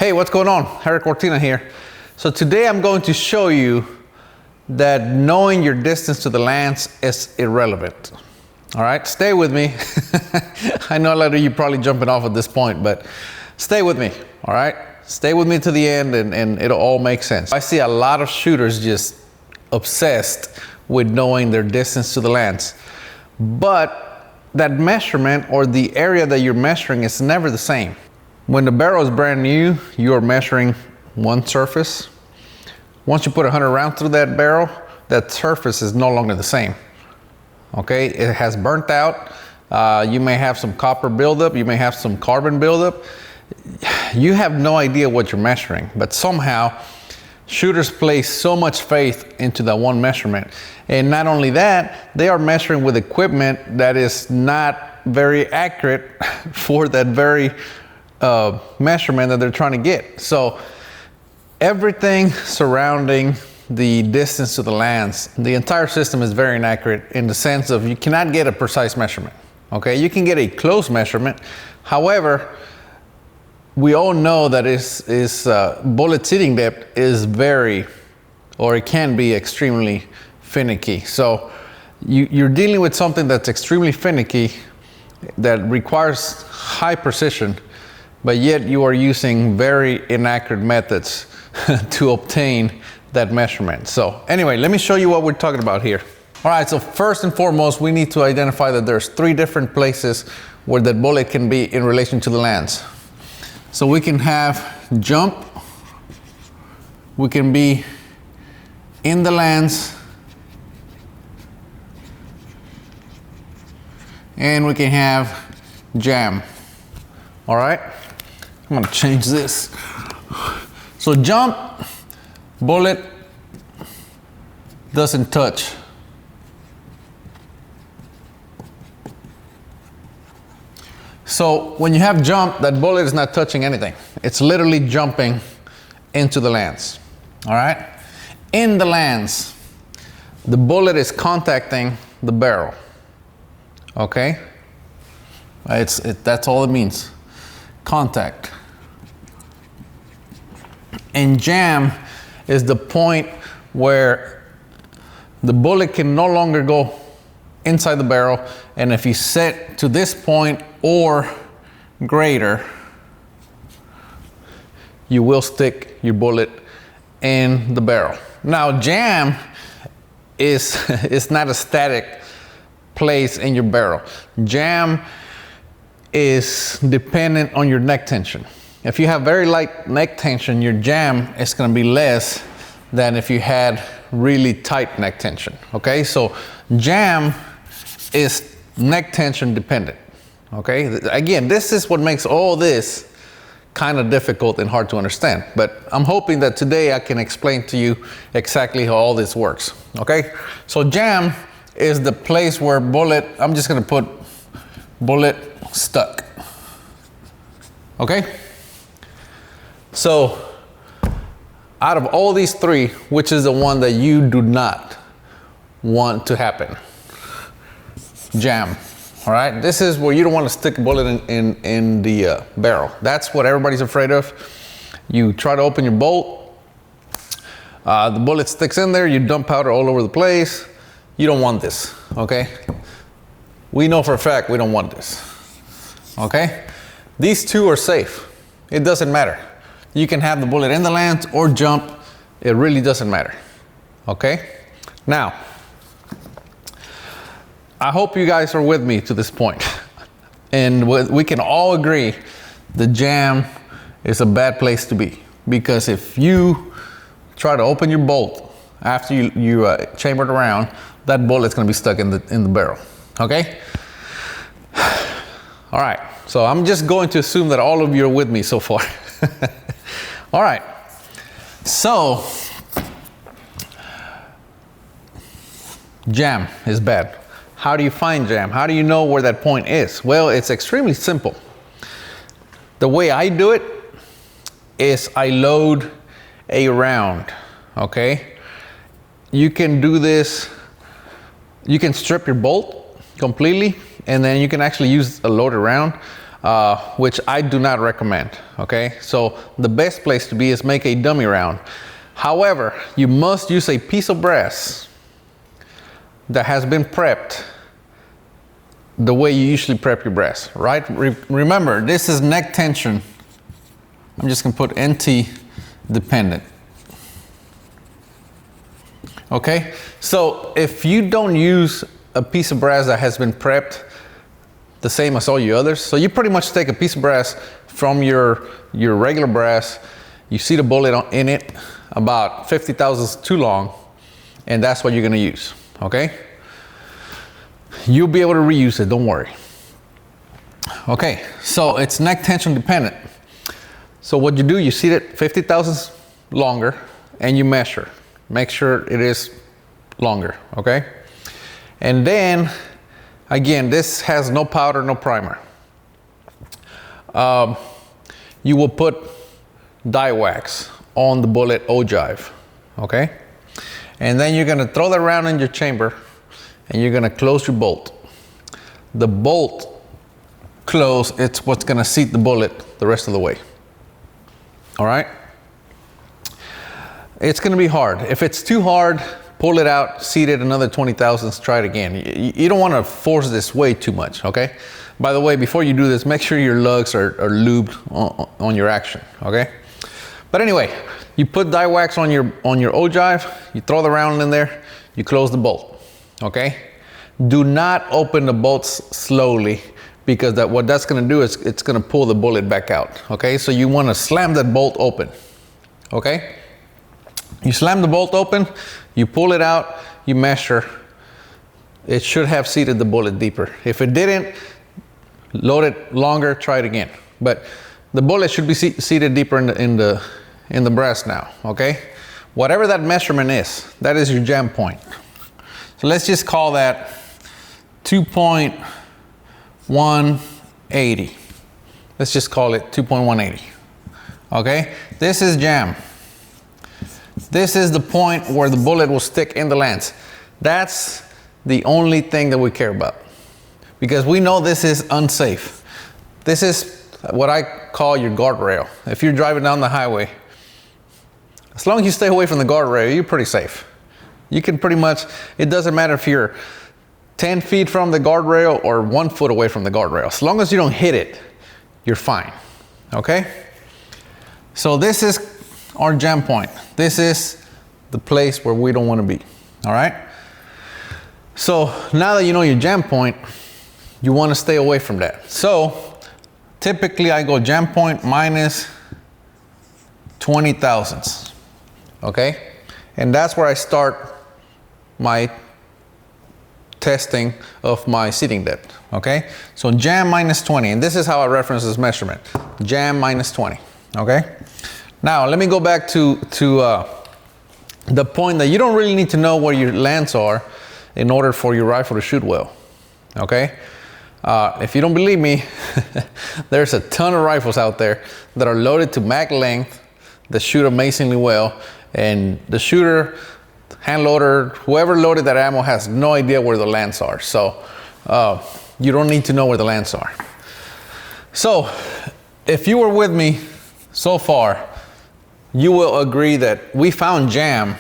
Hey, what's going on? Erik Cortina here. So today I'm going to show you that knowing your distance to the lens is irrelevant. All right, stay with me. I know a lot of you probably jumping off at this point, but stay with me, all right? Stay with me to the end and it'll all make sense. I see a lot of shooters just obsessed with knowing their distance to the lens, but that measurement or the area that you're measuring is never the same. When the barrel is brand new, you are measuring one surface. Once you put 100 rounds through that barrel, that surface is no longer the same. Okay, it has burnt out. You may have some copper buildup, you may have some carbon buildup. You have no idea what you're measuring, but somehow shooters place so much faith into that one measurement. And not only that, they are measuring with equipment that is not very accurate for that very measurement that they're trying to get. So everything surrounding the distance to the lens, the entire system is very inaccurate in the sense of you cannot get a precise measurement. Okay, you can get a close measurement. However, we all know that bullet seating depth is very, or it can be extremely finicky. So you're dealing with something that's extremely finicky that requires high precision, but yet you are using very inaccurate methods to obtain that measurement. So anyway, let me show you what we're talking about here. All right, so first and foremost, we need to identify that there's 3 different places where that bullet can be in relation to the lens. So we can have jump, we can be in the lens, and we can have jam. All right, I'm gonna change this. So jump, bullet doesn't touch. So when you have jump, that bullet is not touching anything. It's literally jumping into the lens, all right? In the lens, the bullet is contacting the barrel, okay? That's all it means, contact. And jam is the point where the bullet can no longer go inside the barrel, and if you set to this point or greater, you will stick your bullet in the barrel. Now jam is not a static place in your barrel. Jam is dependent on your neck tension. If you have very light neck tension, your jam is going to be less than if you had really tight neck tension. Okay, so jam is neck tension dependent. Okay, again, this is what makes all this kind of difficult and hard to understand, but I'm hoping that today I can explain to you exactly how all this works. Okay, so jam is the place where bullet, I'm just going to put bullet stuck. Okay, so out of all these 3, which is the one that you do not want to happen? Jam. All right, this is where you don't want to stick a bullet in the barrel. That's what everybody's afraid of. You try to open your bolt, the bullet sticks in there, you dump powder all over the place. You don't want this, okay? We know for a fact we don't want this, okay? These 2 are safe. It doesn't matter. You can have the bullet in the lens or jump. It really doesn't matter, okay? Now, I hope you guys are with me to this point. And we can all agree the jam is a bad place to be, because if you try to open your bolt after you chambered around, that bullet's gonna be stuck in the barrel, okay? All right, so I'm just going to assume that all of you are with me so far. All right, so jam is bad. How do you find jam? How do you know where that point is? Well, it's extremely simple. The way I do it is I load a round, okay? You can do this, you can strip your bolt completely, and then you can actually use a loaded round. which I do not recommend, okay? So the best place to be is make a dummy round. However, you must use a piece of brass that has been prepped the way you usually prep your brass, right? Remember, this is neck tension. I'm just gonna put NT dependent. Okay, so if you don't use a piece of brass that has been prepped the same as all your others, so you pretty much take a piece of brass from your regular brass, you see the bullet in it about 50 thousandths too long, and that's what you're gonna use, okay? You'll be able to reuse it, don't worry. Okay, so it's neck tension dependent. So what you do, you seat it 50 thousandths longer and you measure. Make sure it is longer, okay? And then, again, this has no powder, no primer. You will put dye wax on the bullet ogive, okay? And then you're gonna throw that around in your chamber and you're gonna close your bolt. The bolt close, it's what's gonna seat the bullet the rest of the way, all right? It's gonna be hard. If it's too hard, pull it out, seat it another 20 thousandths, try it again. You don't wanna force this way too much, okay? By the way, before you do this, make sure your lugs are lubed on your action, okay? But anyway, you put dye wax on your ogive, you throw the round in there, you close the bolt, okay? Do not open the bolts slowly, because what that's gonna do is it's gonna pull the bullet back out, okay? So you wanna slam that bolt open, okay? You slam the bolt open, you pull it out, you measure. It should have seated the bullet deeper. If it didn't, load it longer, try it again. But the bullet should be seated deeper in the brass now, okay? Whatever that measurement is, that is your jam point. So let's just call that 2.180. Let's just call it 2.180, okay? This is jam. This is the point where the bullet will stick in the lance. That's the only thing that we care about, because we know this is unsafe. This is what I call your guardrail. If you're driving down the highway, as long as you stay away from the guardrail, you're pretty safe. You can pretty much, it doesn't matter if you're 10 feet from the guardrail or 1 foot away from the guardrail. As long as you don't hit it, you're fine, okay? So this is our jam point. This is the place where we don't want to be, all right? So now that you know your jam point, you want to stay away from that. So typically I go jam point minus 20 thousandths, okay? And that's where I start my testing of my seating depth, okay? So jam minus 20, and this is how I reference this measurement. Jam minus 20, okay? Now, let me go back to the point that you don't really need to know where your lands are in order for your rifle to shoot well, okay? If you don't believe me, there's a ton of rifles out there that are loaded to mag length that shoot amazingly well, and the shooter, hand loader, whoever loaded that ammo has no idea where the lands are. So you don't need to know where the lands are. So if you were with me so far, you will agree that we found jam,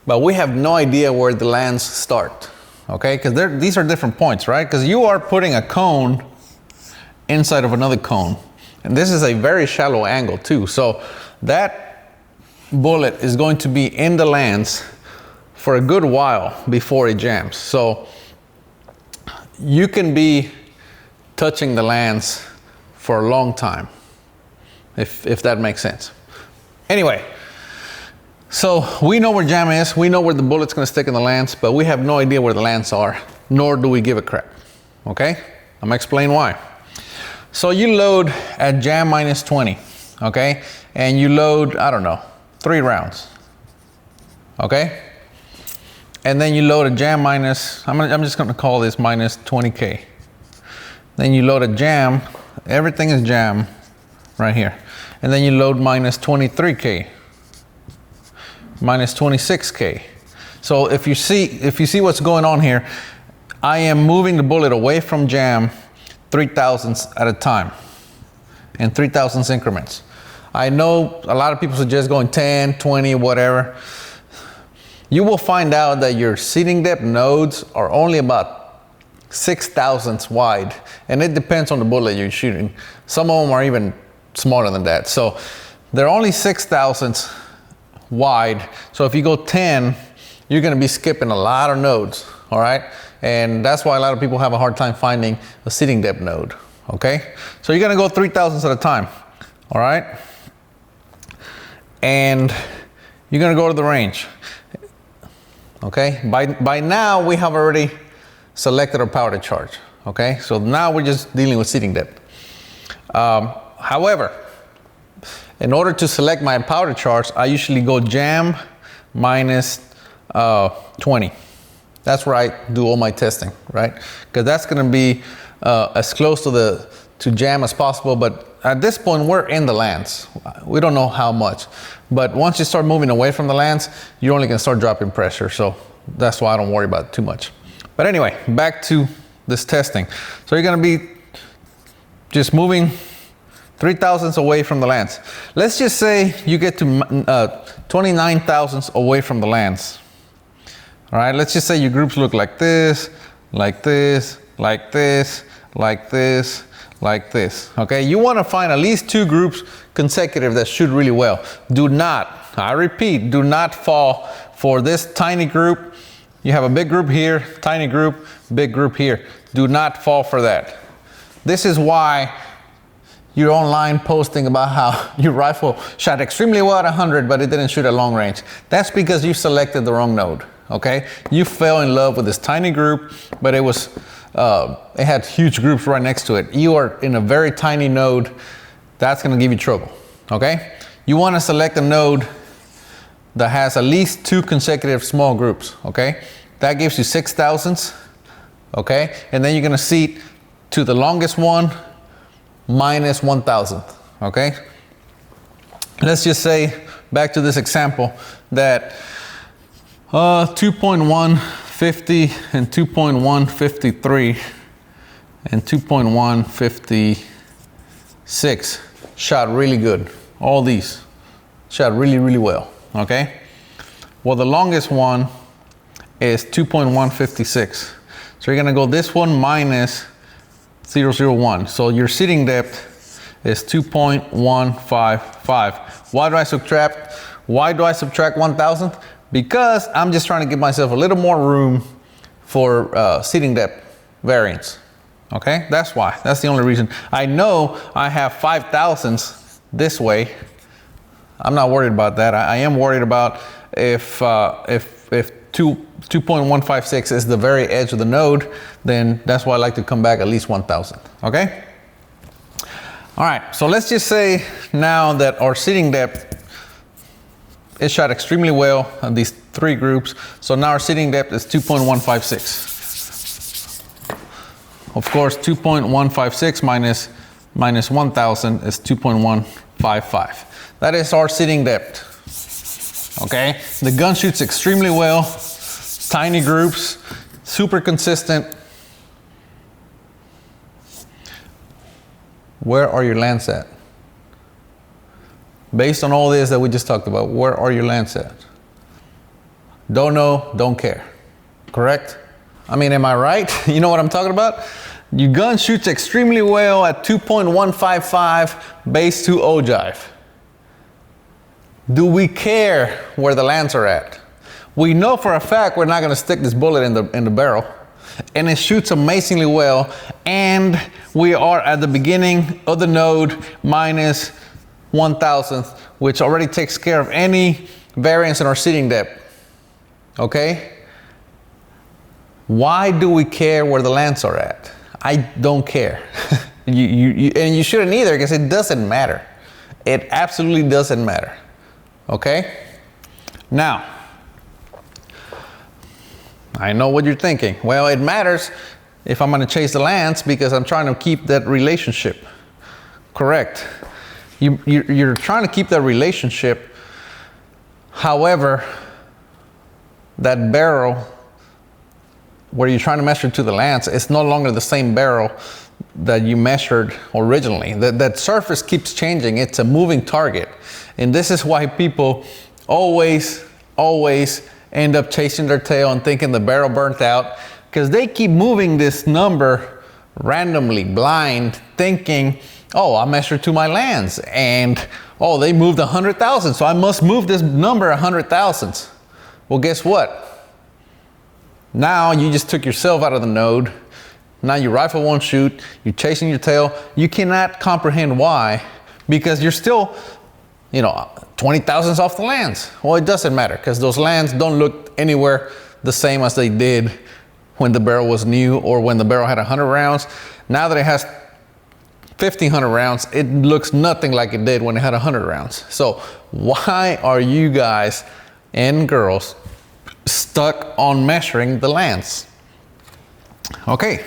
but we have no idea where the lands start, okay? Because these are different points, right? Because you are putting a cone inside of another cone, and this is a very shallow angle too. So that bullet is going to be in the lands for a good while before it jams. So you can be touching the lands for a long time, if that makes sense. Anyway, so we know where jam is, we know where the bullet's gonna stick in the lance, but we have no idea where the lands are, nor do we give a crap, okay? I'm gonna explain why. So you load at jam minus 20, okay? And you load, I don't know, 3 rounds, okay? And then you load a jam minus, I'm just gonna call this minus 20K. Then you load a jam, everything is jam right here. And then you load minus 23K, minus 26K. So if you see what's going on here, I am moving the bullet away from jam 3 thousandths at a time, in 3,000 increments. I know a lot of people suggest going 10, 20, whatever. You will find out that your seating depth nodes are only about 6 thousandths wide, and it depends on the bullet you're shooting. Some of them are even smaller than that. So they're only 6 thousandths wide. So if you go 10, you're gonna be skipping a lot of nodes, all right? And that's why a lot of people have a hard time finding a seating depth node, okay? So you're gonna go 3 thousandths at a time, all right? And you're gonna go to the range, okay? By now, we have already selected our powder charge, okay? So now we're just dealing with seating depth. However, in order to select my powder charge, I usually go jam minus 20. That's where I do all my testing, right? Because that's gonna be as close to jam as possible, but at this point, we're in the lands. We don't know how much, but once you start moving away from the lands, you're only gonna start dropping pressure, so that's why I don't worry about it too much. But anyway, back to this testing. So you're gonna be just moving 3 thousandths away from the lands. Let's just say you get to 29 thousandths away from the lands. All right, let's just say your groups look like this, like this, like this, like this, like this, okay? You wanna find at least 2 groups consecutive that shoot really well. Do not, I repeat, do not fall for this tiny group. You have a big group here, tiny group, big group here. Do not fall for that. This is why you're online posting about how your rifle shot extremely well at 100, but it didn't shoot at long range. That's because you selected the wrong node, okay? You fell in love with this tiny group, but it was, it had huge groups right next to it. You are in a very tiny node. That's gonna give you trouble, okay? You wanna select a node that has at least 2 consecutive small groups, okay? That gives you 6 thousandths, okay? And then you're gonna seat to the longest one minus 1 thousandth, okay? Let's just say, back to this example, that 2.150 and 2.153 and 2.156 shot really good. All these shot really, really well, okay? Well, the longest one is 2.156. So you're gonna go this one minus 0.001. So your seating depth is 2.155. Why do I subtract 1 thousandth? Because I'm just trying to give myself a little more room for seating depth variance. Okay, that's why. That's the only reason. I know I have 5 thousandths this way. I'm not worried about that. I am worried about if 2.156 is the very edge of the node, then that's why I like to come back at least 1 thousandth. Okay. All right. So let's just say now that our seating depth is shot extremely well on these 3 groups. So now our seating depth is 2.156. Of course, 2.156 minus 1,000 is 2.155. That is our seating depth. Okay, the gun shoots extremely well, tiny groups, super consistent. Where are your lands at? Based on all this that we just talked about, where are your lands at? Don't know, don't care. Correct? I mean, am I right? You know what I'm talking about? Your gun shoots extremely well at 2.155 base to ogive. Do we care where the lands are at? We know for a fact we're not going to stick this bullet in the barrel, and it shoots amazingly well, and we are at the beginning of the node minus 1 thousandth, which already takes care of any variance in our seating depth. Okay? Why do we care where the lands are at? I don't care. And you shouldn't either, because it doesn't matter. It absolutely doesn't matter. Okay? Now, I know what you're thinking. Well, it matters if I'm going to chase the lands because I'm trying to keep that relationship. Correct. You're trying to keep that relationship. However, that barrel where you're trying to measure to the lands, it's no longer the same barrel that you measured originally. That surface keeps changing. It's a moving target. And this is why people always end up chasing their tail and thinking the barrel burnt out, because they keep moving this number randomly, blind, thinking, oh, I measured to my lands, and oh, they moved 100,000, so I must move this number 100,000. Well, guess what? Now you just took yourself out of the node. Now your rifle won't shoot. You're chasing your tail. You cannot comprehend why, because you're still, 20 thousandths off the lands. Well, it doesn't matter, because those lands don't look anywhere the same as they did when the barrel was new or when the barrel had 100 rounds. Now that it has 1,500 rounds, it looks nothing like it did when it had 100 rounds. So why are you guys and girls stuck on measuring the lands? Okay,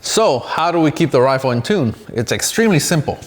so how do we keep the rifle in tune? It's extremely simple.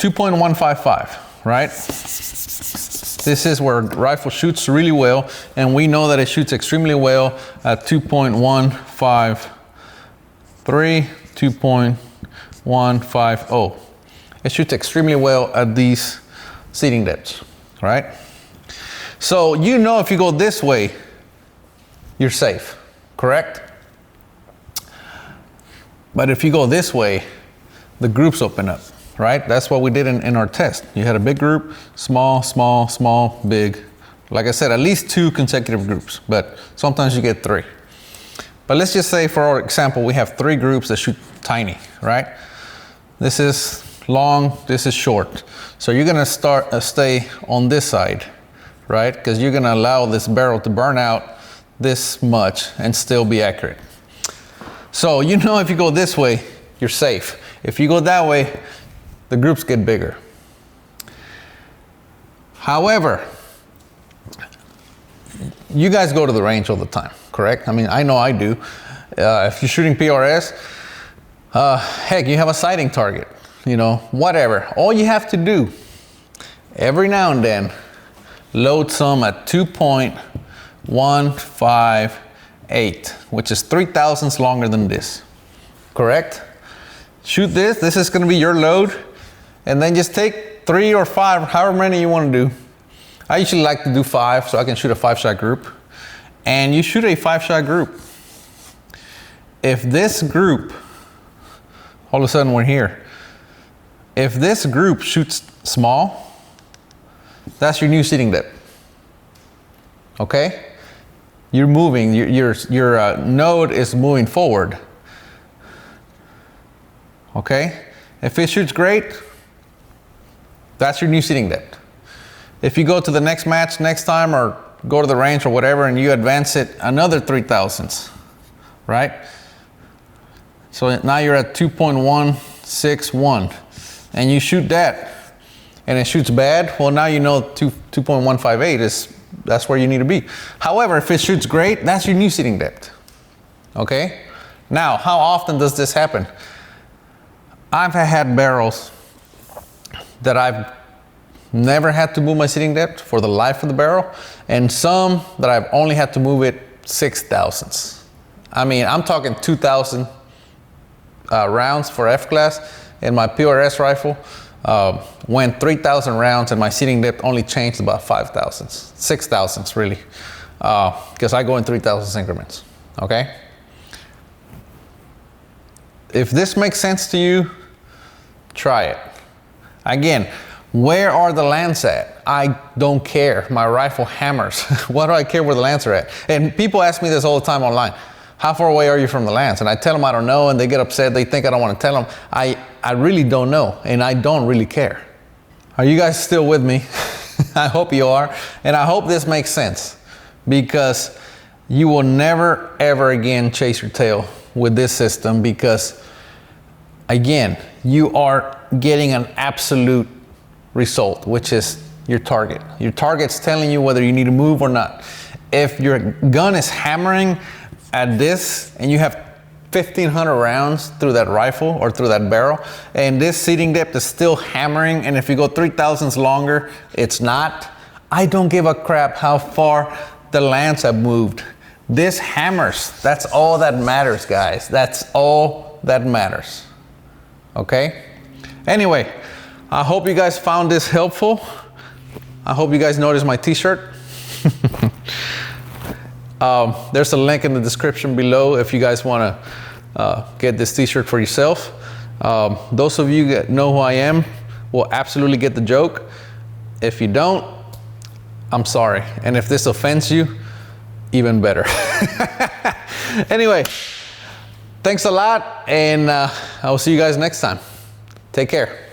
2.155, right? This is where rifle shoots really well, and we know that it shoots extremely well at 2.153, 2.150. It shoots extremely well at these seating depths, right? So if you go this way, you're safe, correct? But if you go this way, the groups open up, right? That's what we did in our test. You had a big group, small, small, small, big. Like I said, at least 2 consecutive groups, but sometimes you get 3. But let's just say, for our example, we have 3 groups that shoot tiny, right? This is long, this is short. So you're gonna stay on this side, right? Because you're gonna allow this barrel to burn out this much and still be accurate. So if you go this way, you're safe. If you go that way, the groups get bigger. However, you guys go to the range all the time, correct? I mean, I know I do. If you're shooting PRS, heck, you have a sighting target, whatever. All you have to do, every now and then, load some at 2.158, which is 3 thousandths longer than this, correct? Shoot this. This is going to be your load, and then just take 3 or 5, however many you want to do. I usually like to do 5, so I can shoot a 5-shot group. And you shoot a 5-shot group. If this group, all of a sudden we're here, if this group shoots small, that's your new seating depth. Okay? You're moving, your node is moving forward. Okay? If it shoots great, that's your new seating depth. If you go to the next match next time, or go to the range or whatever, and you advance it another 3 thousandths, right? So now you're at 2.161, and you shoot that, and it shoots bad, well, now 2.158 that's where you need to be. However, if it shoots great, that's your new seating depth. Okay? Now, how often does this happen? I've had barrels that I've never had to move my seating depth for the life of the barrel, and some that I've only had to move it 6 thousandths. I mean, I'm talking 2,000 rounds for F-class, and my PRS rifle went 3,000 rounds, and my seating depth only changed about 5 thousandths, 6 thousandths really, because I go in 3 thousandths increments, okay? If this makes sense to you, try it. Again, where are the lands at? I don't care. My rifle hammers. Why do I care where the lands are at? And people ask me this all the time online. How far away are you from the lands? And I tell them I don't know, and they get upset. They think I don't want to tell them. I really don't know, and I don't really care. Are you guys still with me? I hope you are. And I hope this makes sense, because you will never, ever again chase your tail with this system, because, again, you are getting an absolute result, which is your target. Your target's telling you whether you need to move or not. If your gun is hammering at this, and you have 1,500 rounds through that rifle or through that barrel, and this seating depth is still hammering, and if you go 3 thousandths longer, it's not, I don't give a crap how far the lands have moved. This hammers. That's all that matters, guys. That's all that matters. Okay? Anyway, I hope you guys found this helpful. I hope you guys noticed my t-shirt. There's a link in the description below if you guys want to get this t-shirt for yourself. Those of you that know who I am will absolutely get the joke. If you don't, I'm sorry. And if this offends you, even better. Anyway, thanks a lot, and I will see you guys next time. Take care.